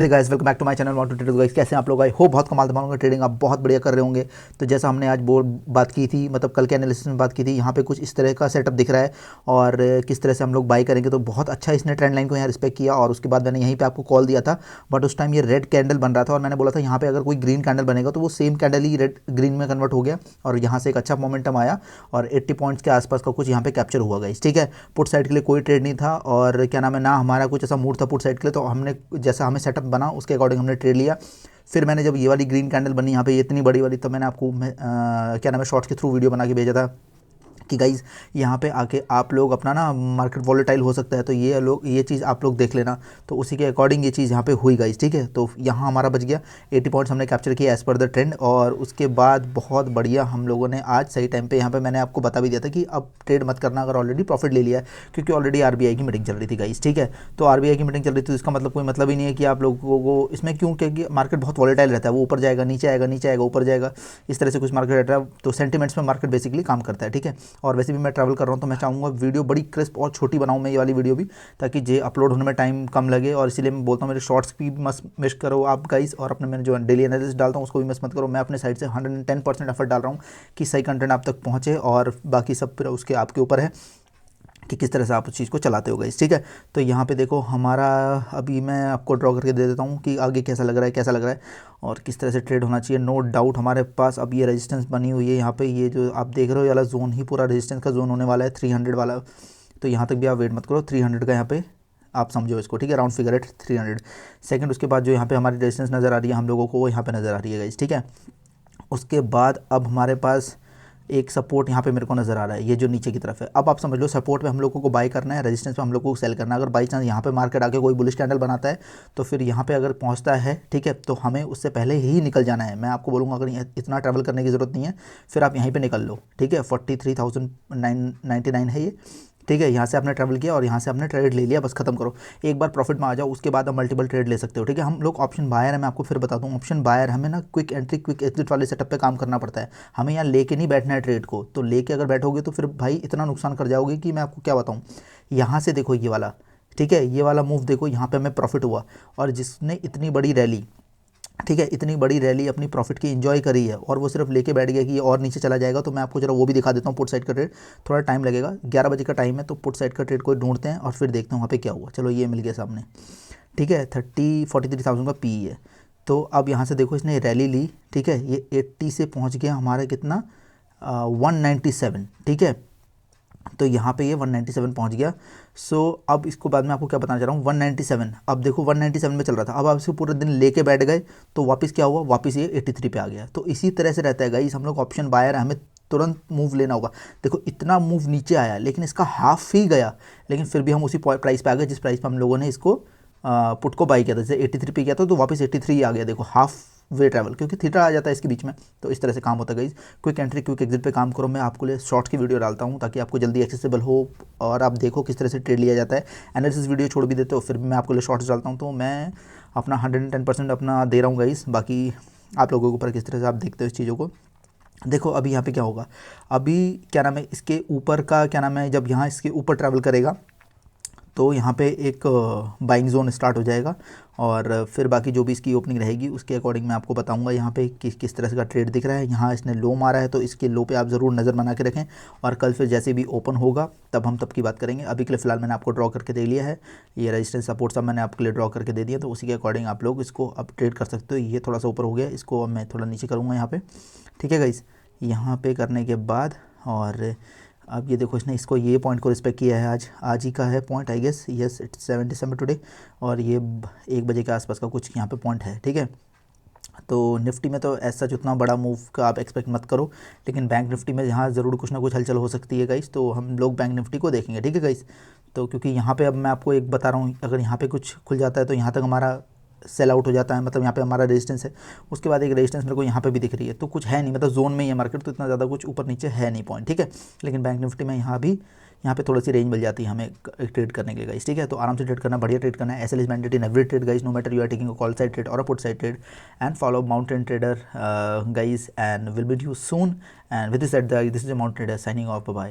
Guys welcome back to my channel want to trade guys. कैसे हैं आप लोग? आई होप बहुत कमाल धमाल होंगे, ट्रेडिंग आप बहुत बढ़िया कर रहे होंगे। तो जैसा हमने आज बात की थी, मतलब कल के एनालिसिस में बात की थी, यहाँ पे कुछ इस तरह का सेटअप दिख रहा है और किस तरह से हम लोग बाई करेंगे। तो बहुत अच्छा इसने ट्रेंड लाइन को यहाँ रिस्पेक्ट किया और उसके बाद मैंने यहीं पर आपको कॉल दिया था, बट उस टाइम ये रेड कैंडल बन रहा था और मैंने बोला था यहाँ पे अगर कोई ग्रीन कैंडल बनेगा तो वो सेम कैंडल ही रेड ग्रीन में कन्वर्ट हो गया और यहाँ से एक अच्छा मोमेंटम आया और 80 पॉइंट्स के आसपास का कुछ यहाँ पे कैप्चर हुआ गाइस। ठीक है, पुट साइड के लिए कोई ट्रेड नहीं था और क्या नाम है ना, हमारा कुछ ऐसा मूड था पुट साइड के लिए, तो हमने जैसा हमें सेटअप बना उसके अकॉर्डिंग हमने ट्रेड लिया। फिर मैंने जब ये वाली ग्रीन कैंडल बनी यहाँ पे ये इतनी बड़ी वाली, तो मैंने आपको क्या नाम है शॉर्ट्स के थ्रू वीडियो बना के भेजा था कि गाइज़ यहाँ पे आके आप लोग अपना ना मार्केट वॉलेटाइल हो सकता है, तो ये चीज़ आप लोग देख लेना। तो उसी के अकॉर्डिंग ये चीज़ यहाँ पे हुई गाइज़। ठीक है, तो यहाँ हमारा बच गया 80 पॉइंट्स हमने कैप्चर किया एज़ पर द ट्रेंड और उसके बाद बहुत बढ़िया हम लोगों ने आज सही टाइम पे यहाँ पे मैंने आपको बता भी दिया था कि अब ट्रेड मत करना अगर ऑलरेडी प्रॉफिट ले लिया है, क्योंकि ऑलरेडी आरबीआई की मीटिंग चल रही थी गाइज़। ठीक है, तो आरबीआई की मीटिंग चल रही थी तो इसका मतलब कोई मतलब ही नहीं है कि आप लोगों को इसमें, क्यों क्योंकि मार्केट बहुत वॉलेटाइल रहता है, वो ऊपर जाएगा नीचे आएगा, नीचे आएगा ऊपर जाएगा, इस तरह से कुछ मार्केट रहता है। तो सेंटिमेंट्स में मार्केट बेसिकली काम करता है। ठीक है, और वैसे भी मैं ट्रैवल कर रहा हूँ तो मैं चाहूँगा वीडियो बड़ी क्रिस्प और छोटी बनाऊँ मैं ये वाली वीडियो भी, ताकि जे अपलोड होने में टाइम कम लगे। और इसीलिए मैं बोलता हूँ मेरे शॉर्ट्स भी मत मिस करो आप गाइस, और अपने मैंने जो डेली एनालिसिस डालता हूँ उसको भी मिस मत करो। मैं अपने साइड से 110% एफर्ट डाल रहा हूँ कि सही कंटेंट आप तक पहुँचे और बाकी सब फिर उसके आपके ऊपर है कि किस तरह से आप उस चीज़ को चलाते हो गाइस। ठीक है, तो यहाँ पे देखो हमारा अभी मैं आपको ड्रॉ करके दे देता हूँ कि आगे कैसा लग रहा है, कैसा लग रहा है और किस तरह से ट्रेड होना चाहिए। नो डाउट हमारे पास अब ये रेजिस्टेंस बनी हुई है यहाँ पे, ये जो आप देख रहे हो ये वाला जोन ही पूरा रेजिस्टेंस का जोन होने वाला है 300 वाला। तो यहाँ तक भी आप वेट मत करो, 300 का यहाँ पे आप समझो इसको। ठीक है, राउंड फिगर एट 300 सेकंड। उसके बाद जो यहाँ पे हमारी रेजिस्टेंस नज़र आ रही है हम लोगों को, वो यहाँ पे नज़र आ रही है गाइस। ठीक है, उसके बाद अब हमारे पास एक सपोर्ट यहाँ पे मेरे को नज़र आ रहा है, ये जो नीचे की तरफ है। अब आप समझ लो सपोर्ट पे हम लोगों को बाई करना है, रेजिस्टेंस पे हम लोगों को सेल करना है। अगर बाई चांस यहाँ पे मार्केट आके कोई बुलिश कैंडल बनाता है तो फिर यहाँ पे अगर पहुँचता है, ठीक है, तो हमें उससे पहले ही निकल जाना है। मैं आपको बोलूँगा अगर इतना ट्रैवल करने की ज़रूरत नहीं है, फिर आप यहीं पर निकल लो। ठीक है, 43,999 है ये। ठीक है, यहाँ से आपने ट्रैवल किया और यहाँ से आपने ट्रेड ले लिया, बस खत्म करो। एक बार प्रॉफिट में आ जाओ, उसके बाद आप मल्टीपल ट्रेड ले सकते हो। ठीक है, हम लोग ऑप्शन बायर है, मैं आपको फिर बता दूँ ऑप्शन बायर हमें ना क्विक एंट्री क्विक एग्जिट वाले सेटअप पे काम करना पड़ता है। हमें यहाँ लेके नहीं बैठना है ट्रेड को, तो लेके अगर बैठोगे तो फिर भाई इतना नुकसान कर जाओगे कि मैं आपको क्या बताऊँ। यहाँ से देखो ये वाला, ठीक है, ये वाला मूव देखो, यहाँ पर हमें प्रॉफिट हुआ और जिसने इतनी बड़ी रैली, ठीक है, इतनी बड़ी रैली अपनी प्रॉफिट की एंजॉय करी है और वो सिर्फ लेके बैठ गया कि ये और नीचे चला जाएगा। तो मैं आपको जरा वो भी दिखा देता हूँ पुट साइड का ट्रेड, थोड़ा टाइम लगेगा, 11 बजे का टाइम है, तो पुट साइड का ट्रेड को ढूंढते हैं और फिर देखते हैं वहाँ पे क्या हुआ। चलो ये मिल गया सामने। ठीक है, 43,000 का पी है। तो अब यहाँ से देखो इसने रैली ली, ठीक है, ये 80 से पहुँच गया हमारा कितना 197। ठीक है, तो यहाँ पे ये 197 पहुँच गया। सो अब इसको बाद में आपको क्या बताना चाह रहा हूँ, 197, अब देखो 197 में चल रहा था, अब आप इसको पूरे दिन लेके बैठ गए तो वापस क्या हुआ, वापस ये 83 पे आ गया। तो इसी तरह से रहता है गाइस, हम लोग ऑप्शन बायर है, हमें तुरंत मूव लेना होगा। देखो इतना मूव नीचे आया लेकिन इसका हाफ ही गया, लेकिन फिर भी हम उसी प्राइस पे आ गए जिस प्राइस पे हम लोगों ने इसको पुट को बाई किया था। जैसे 83 पे किया था तो वापस 83 आ गया, देखो हाफ वे ट्रैवल, क्योंकि थीटा आ जाता है इसके बीच में। तो इस तरह से काम होता है guys, quick entry quick exit पे काम करो। मैं आपको लिए शॉर्ट्स की वीडियो डालता हूँ ताकि आपको जल्दी एक्सेसिबल हो और आप देखो किस तरह से ट्रेड लिया जाता है। एनालिसिस वीडियो छोड़ भी देते हो, फिर भी मैं आपको लिए शॉर्ट्स डालता हूँ। तो मैं अपना 110% अपना दे रहा हूँ गाइस, बाकी आप लोगों के ऊपर किस तरह से आप देखते हो इस चीज़ों को। देखो अभी यहाँ पे क्या होगा, अभी क्या नाम है इसके ऊपर का क्या नाम है, जब यहाँ इसके ऊपर ट्रैवल करेगा तो यहाँ पे एक बाइंग जोन स्टार्ट हो जाएगा और फिर बाकी जो भी इसकी ओपनिंग रहेगी उसके अकॉर्डिंग मैं आपको बताऊंगा यहाँ पे किस तरह से का ट्रेड दिख रहा है। यहाँ इसने लो मारा है तो इसके लो पे आप ज़रूर नज़र बना के रखें और कल फिर जैसे भी ओपन होगा तब की बात करेंगे। अभी के लिए फ़िलहाल मैंने आपको ड्रॉ करके दे लिया है, ये रेजिस्टेंस सपोर्ट सब मैंने आपके लिए ड्रॉ करके दे दिया, तो उसी के अकॉर्डिंग आप लोग इसको अब ट्रेड कर सकते हो। ये थोड़ा सा ऊपर हो गया, इसको अब मैं थोड़ा नीचे करूँगा यहाँ पर। ठीक है गाइस, यहाँ पर करने के बाद और अब ये देखो इसने इसको ये पॉइंट को रिस्पेक्ट किया है, आज ही का है point I guess, yes it's 7 December today, और ये 1 बजे के आसपास का कुछ यहाँ पे पॉइंट है। ठीक है, तो निफ्टी में तो ऐसा उतना बड़ा मूव का आप एक्सपेक्ट मत करो, लेकिन बैंक निफ्टी में यहाँ ज़रूर कुछ ना कुछ हलचल हो सकती है गाइस, तो हम लोग बैंक निफ्टी को देखेंगे। ठीक है गाइस, तो क्योंकि यहाँ पे अब मैं आपको एक बता रहा हूँ, अगर यहाँ पे कुछ खुल जाता है तो यहाँ तक हमारा सेल आउट हो जाता है, मतलब यहाँ पे हमारा रेजिस्टेंस है, उसके बाद एक रेजिस्टेंस मेरे को यहाँ पे भी दिख रही है, तो कुछ है नहीं, मतलब जोन में ही है मार्केट, तो इतना ज़्यादा कुछ ऊपर नीचे है नहीं पॉइंट। ठीक है, लेकिन बैंक निफ्टी में यहाँ पे थोड़ी सी रेंज मिल जाती है हमें ट्रेड करने के लिए गाइस। ठीक है, तो आराम से ट्रेड करना, बढ़िया ट्रेड करना है। SL is mandatory in every trade guys, no matter you are taking a call side trade और a put side trade, and follow mountain trader guys, and will meet you soon, and with this at the this is a mountain trader signing off, bye.